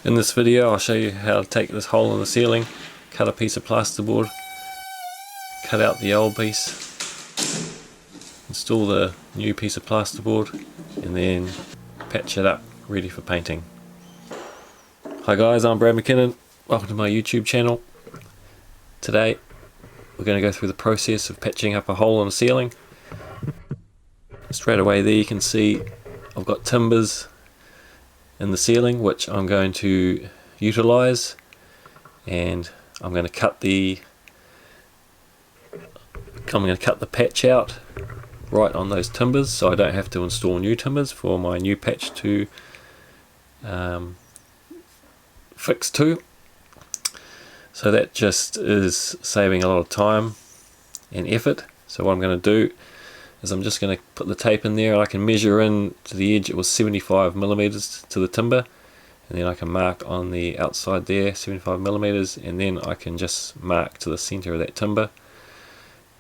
In this video I'll show you how to take this hole in the ceiling, cut a piece of plasterboard, cut out the old piece, install the new piece of plasterboard, and then patch it up ready for painting. Hi guys, I'm bradamckinnon. Welcome to my YouTube channel. Today we're going to go through the process of patching up a hole in the ceiling. Straight away there you can see I've got timbers in the ceiling which I'm going to utilize, and I'm going to cut the patch out right on those timbers so I don't have to install new timbers for my new patch to fix to. So that just is saving a lot of time and effort. So what I'm going to do is I'm just going to put the tape in there, and I can measure in to the edge. It was 75mm to the timber, and then I can mark on the outside there 75mm, and then I can just mark to the center of that timber,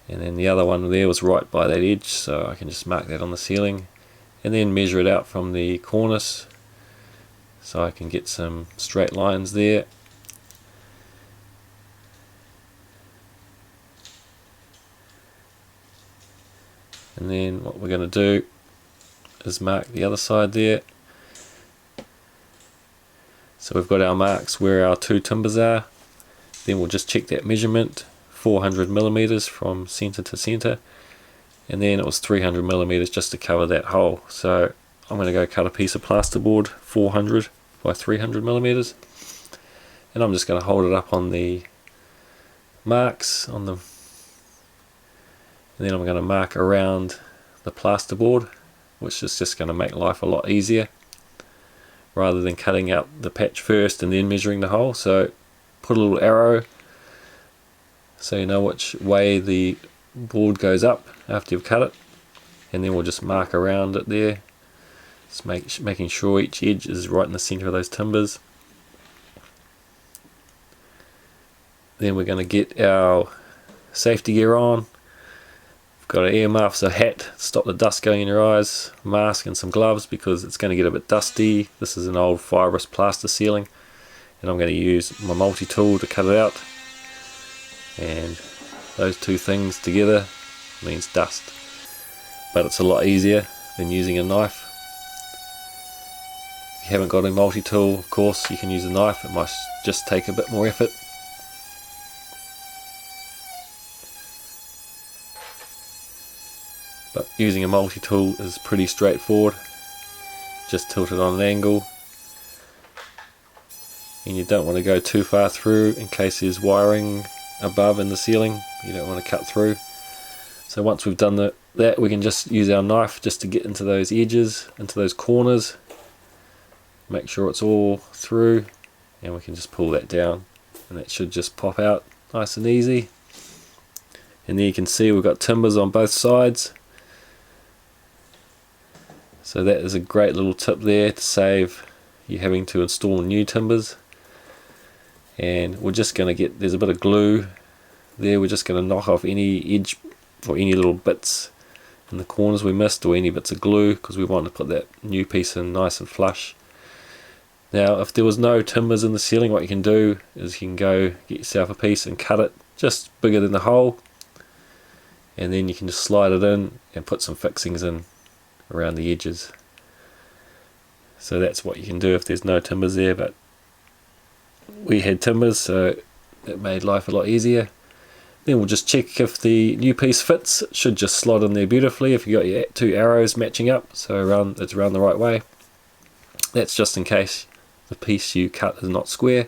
and then the other one there was right by that edge, so I can just mark that on the ceiling and then measure it out from the cornice so I can get some straight lines there. And then what we're going to do is mark the other side there. So we've got our marks where our two timbers are. Then we'll just check that measurement, 400mm from center to center, and then it was 300mm just to cover that hole. So I'm going to go cut a piece of plasterboard 400 by 300mm, and I'm just going to hold it up on the marks on the, and then I'm going to mark around the plasterboard, which is just going to make life a lot easier rather than cutting out the patch first and then measuring the hole. So put a little arrow so you know which way the board goes up after you've cut it, and then we'll just mark around it there, just making sure each edge is right in the center of those timbers. Then we're going to get our safety gear on. Got an earmuffs, a hat to stop the dust going in your eyes, mask and some gloves because it's going to get a bit dusty. This is an old fibrous plaster ceiling, and I'm going to use my multi-tool to cut it out, and those two things together means dust, but it's a lot easier than using a knife. If you haven't got a multi-tool, of course you can use a knife. It might just take a bit more effort. But using a multi-tool is pretty straightforward. Just tilt it on an angle, and you don't want to go too far through in case there's wiring above in the ceiling. You don't want to cut through. So once we've done that, we can just use our knife just to get into those edges, into those corners, make sure it's all through, and we can just pull that down, and that should just pop out nice and easy. And there you can see we've got timbers on both sides. So that is a great little tip there to save you having to install new timbers. And we're just going to get, there's a bit of glue there, we're just going to knock off any edge or any little bits in the corners we missed, or any bits of glue, because we want to put that new piece in nice and flush. Now if there was no timbers in the ceiling, what you can do is you can go get yourself a piece and cut it just bigger than the hole, and then you can just slide it in and put some fixings in around the edges. So that's what you can do if there's no timbers there, but we had timbers, so it made life a lot easier. Then we'll just check if the new piece fits. It should just slot in there beautifully if you got your two arrows matching up, so it's around the right way. That's just in case the piece you cut is not square.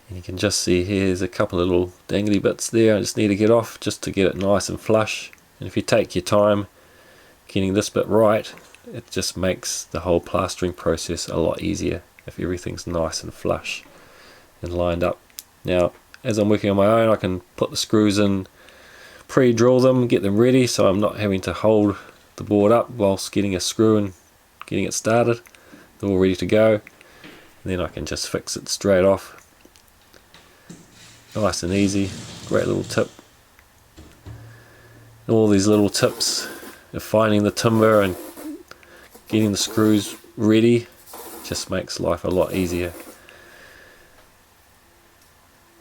And you can just see here's a couple of little dangly bits there I just need to get off just to get it nice and flush. And if you take your time getting this bit right, it just makes the whole plastering process a lot easier if everything's nice and flush and lined up. Now as I'm working on my own, I can put the screws in, pre-drill them, get them ready so I'm not having to hold the board up whilst getting a screw and getting it started. They're all ready to go, and then I can just fix it straight off. Nice and easy, great little tip. All these little tips of finding the timber and getting the screws ready just makes life a lot easier.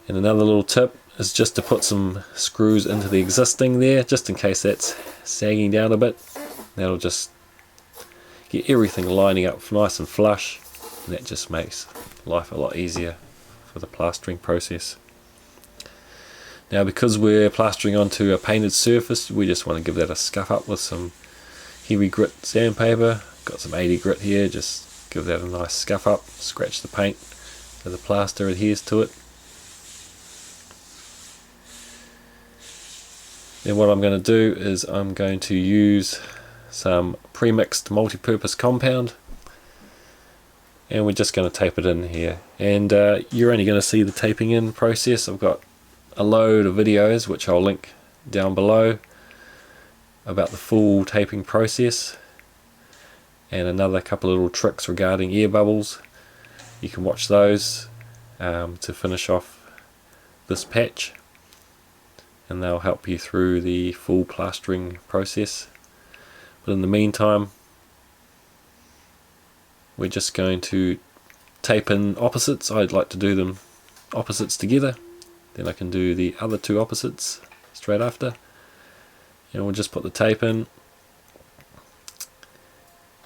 And another little tip is just to put some screws into the existing there, just in case that's sagging down a bit. That'll just get everything lining up nice and flush, and that just makes life a lot easier for the plastering process. Now, because we're plastering onto a painted surface, we just want to give that a scuff up with some heavy grit sandpaper. Got some 80 grit here, just give that a nice scuff up, scratch the paint so the plaster adheres to it. Then what I'm going to do is I'm going to use some pre-mixed multi-purpose compound, and we're just going to tape it in here. And you're only going to see the taping in process. I've got a load of videos which I'll link down below about the full taping process, and another couple of little tricks regarding air bubbles. You can watch those to finish off this patch, and they'll help you through the full plastering process. But in the meantime, we're just going to tape in opposites. I'd like to do them opposites together, then I can do the other two opposites straight after. And we'll just put the tape in,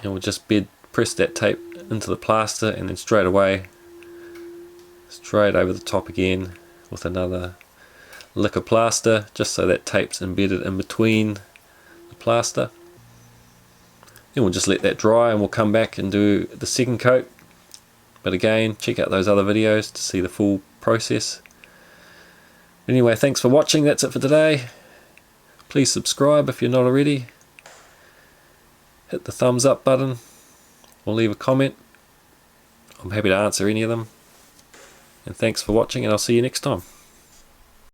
and we'll just press that tape into the plaster, and then straight away, straight over the top again with another lick of plaster, just so that tape's embedded in between the plaster. Then we'll just let that dry, and we'll come back and do the second coat. But again, check out those other videos to see the full process. Anyway, thanks for watching. That's it for today. Please subscribe if you're not already. Hit the thumbs up button or leave a comment. I'm happy to answer any of them. And thanks for watching, and I'll see you next time.